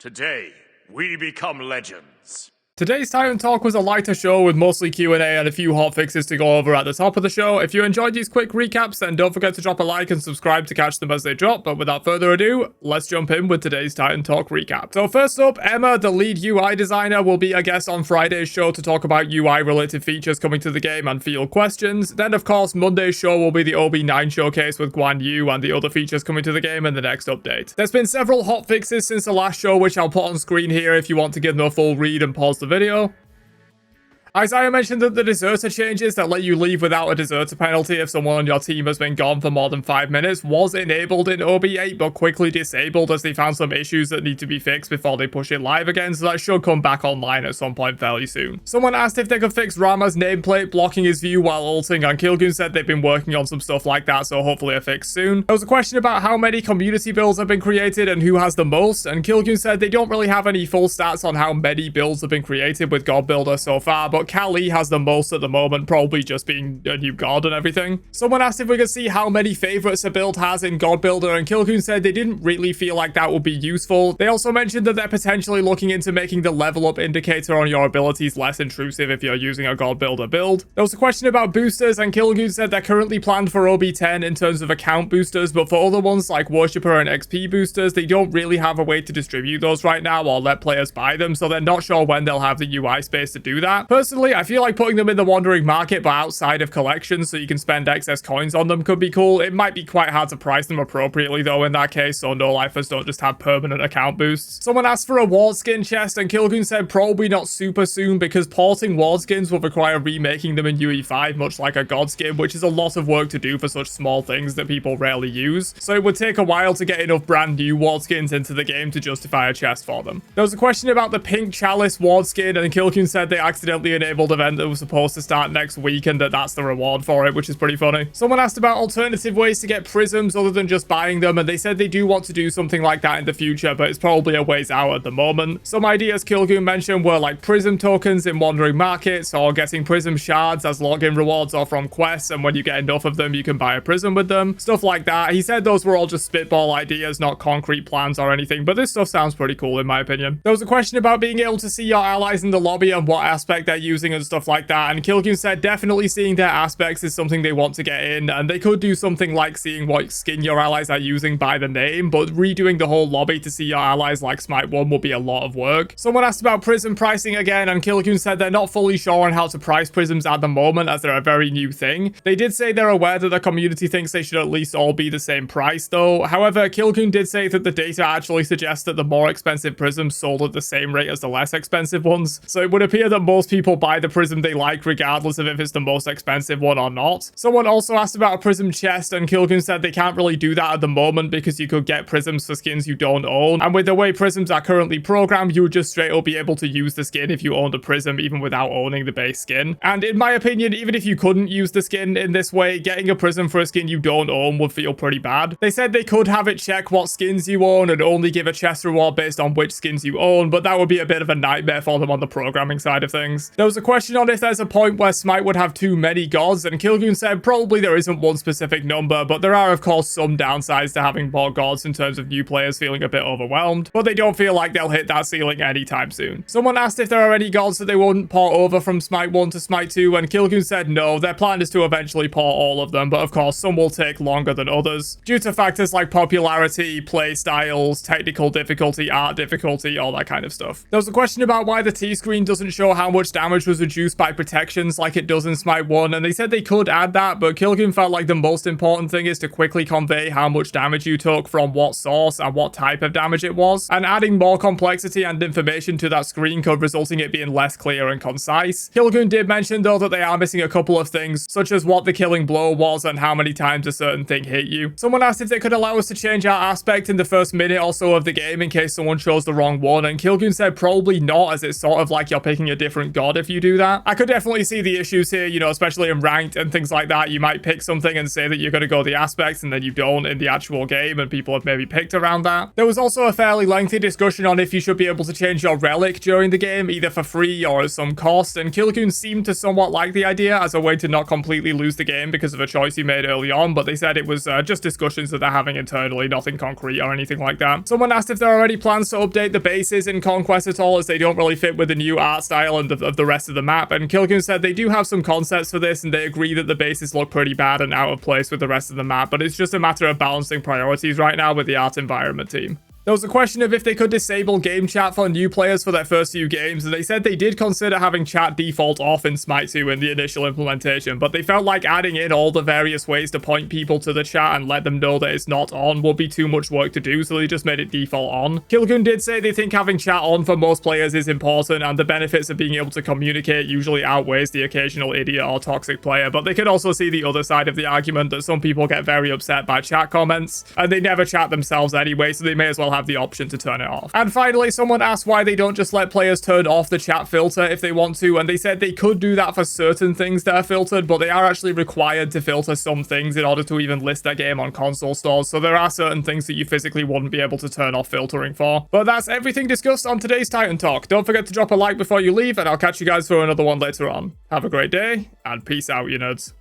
Today, we become legends. Today's Titan Talk was a lighter show with mostly Q&A and a few hotfixes to go over at the top of the show. If you enjoyed these quick recaps, then don't forget to drop a like and subscribe to catch them as they drop. But without further ado, let's jump in with today's Titan Talk recap. So first up, Emma, the lead UI designer, will be a guest on Friday's show to talk about UI-related features coming to the game and field questions. Then, of course, Monday's show will be the OB10 showcase with Guan Yu and the other features coming to the game in the next update. There's been several hotfixes since the last show, which I'll put on screen here if you want to give them a full read and pause the video. Isaiah mentioned that the deserter changes that let you leave without a deserter penalty if someone on your team has been gone for more than 5 minutes was enabled in OB8 but quickly disabled as they found some issues that need to be fixed before they push it live again, so that should come back online at some point fairly soon. Someone asked if they could fix Rama's nameplate blocking his view while ulting, and Kilgun said they've been working on some stuff like that, so hopefully a fix soon. There was a question about how many community builds have been created and who has the most, and Kilgun said they don't really have any full stats on how many builds have been created with God Builder so far, but Kali has the most at the moment, probably just being a new god and everything. Someone asked if we could see how many favorites a build has in God Builder, and Kilgun said they didn't really feel like that would be useful. They also mentioned that they're potentially looking into making the level up indicator on your abilities less intrusive if you're using a God Builder build. There was a question about boosters, and Kilgun said they're currently planned for OB10 in terms of account boosters, but for other ones like Worshipper and XP boosters, they don't really have a way to distribute those right now or let players buy them, so they're not sure when they'll have the UI space to do that. Personally, I feel like putting them in the wandering market but outside of collections so you can spend excess coins on them could be cool. It might be quite hard to price them appropriately though in that case, so no-lifers don't just have permanent account boosts. Someone asked for a ward skin chest, and Kilgun said probably not super soon because porting ward skins will require remaking them in UE5 much like a god skin, which is a lot of work to do for such small things that people rarely use, so it would take a while to get enough brand new ward skins into the game to justify a chest for them. There was a question about the pink Chalice ward skin, and Kilgun said they accidentally enabled event that was supposed to start next week and that's the reward for it, which is pretty funny. Someone asked about alternative ways to get prisms other than just buying them, and they said they do want to do something like that in the future, but it's probably a ways out at the moment. Some ideas Kilgun mentioned were like prism tokens in wandering markets, or getting prism shards as login rewards or from quests, and when you get enough of them you can buy a prism with them, stuff like that. He said those were all just spitball ideas, not concrete plans or anything, but this stuff sounds pretty cool in my opinion. There was a question about being able to see your allies in the lobby and what aspect they're using and stuff like that, and Kilgun said definitely seeing their aspects is something they want to get in, and they could do something like seeing what skin your allies are using by the name, but redoing the whole lobby to see your allies like Smite 1 will be a lot of work. Someone asked about Prism Pricing again, and Kilgun said they're not fully sure on how to price prisms at the moment as they're a very new thing. They did say they're aware that the community thinks they should at least all be the same price though. However, Kilgun did say that the data actually suggests that the more expensive prisms sold at the same rate as the less expensive ones, so it would appear that most people buy the prism they like regardless of if it's the most expensive one or not. Someone also asked about a prism chest, and Kilgun said they can't really do that at the moment because you could get prisms for skins you don't own, and with the way prisms are currently programmed, you would just straight up be able to use the skin if you owned a prism even without owning the base skin. And in my opinion, even if you couldn't use the skin in this way, getting a prism for a skin you don't own would feel pretty bad. They said they could have it check what skins you own and only give a chest reward based on which skins you own, but that would be a bit of a nightmare for them on the programming side of things. There was a question on if there's a point where Smite would have too many gods, and Kilgun said probably there isn't one specific number, but there are of course some downsides to having more gods in terms of new players feeling a bit overwhelmed, but they don't feel like they'll hit that ceiling anytime soon. Someone asked if there are any gods that they wouldn't port over from Smite 1 to Smite 2, and Kilgun said no, their plan is to eventually port all of them, but of course some will take longer than others due to factors like popularity, play styles, technical difficulty, art difficulty, all that kind of stuff. There was a question about why the Tcreen doesn't show how much damage was reduced by protections like it does in Smite 1, and they said they could add that, but Kilgun felt like the most important thing is to quickly convey how much damage you took from what source and what type of damage it was, and adding more complexity and information to that screen could result in it being less clear and concise. Kilgun did mention though that they are missing a couple of things, such as what the killing blow was and how many times a certain thing hit you. Someone asked if they could allow us to change our aspect in the first minute or so of the game in case someone chose the wrong one, and Kilgun said probably not, as it's sort of like you're picking a different god if you do that. I could definitely see the issues here, you know, especially in ranked and things like that. You might pick something and say that you're going to go the aspects and then you don't in the actual game, and people have maybe picked around that. There was also a fairly lengthy discussion on if you should be able to change your relic during the game, either for free or at some cost, and Kilcoon seemed to somewhat like the idea as a way to not completely lose the game because of a choice you made early on, but they said it was just discussions that they're having internally, nothing concrete or anything like that. Someone asked if there are already plans to update the bases in Conquest at all, as they don't really fit with the new art style and of the rest of the map, and Kilcoon said they do have some concepts for this and they agree that the bases look pretty bad and out of place with the rest of the map, but it's just a matter of balancing priorities right now with the art environment team. There was a question of if they could disable game chat for new players for their first few games, and they said they did consider having chat default off in Smite 2 in the initial implementation, but they felt like adding in all the various ways to point people to the chat and let them know that it's not on would be too much work to do, so they just made it default on. Kilcoon did say they think having chat on for most players is important, and the benefits of being able to communicate usually outweighs the occasional idiot or toxic player, but they could also see the other side of the argument that some people get very upset by chat comments, and they never chat themselves anyway, so they may as well have the option to turn it off. And finally, someone asked why they don't just let players turn off the chat filter if they want to, and they said they could do that for certain things that are filtered, but they are actually required to filter some things in order to even list their game on console stores, so there are certain things that you physically wouldn't be able to turn off filtering for. But that's everything discussed on today's Titan Talk. Don't forget to drop a like before you leave, and I'll catch you guys for another one later on. Have a great day, and peace out, you nerds.